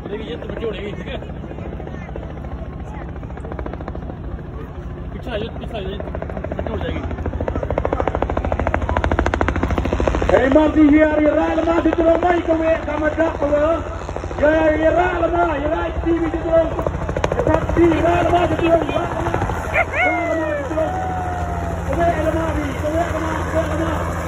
उड़ेगी ये तो बच्चे उड़ेगी ठीक है पीछे आ जाओ बच्चे उड़ जाएगी Masih hier Iran masih terus main ke kamera kalau ya Iran lah ya TV terus tapi Iran masih terus Iran masih terus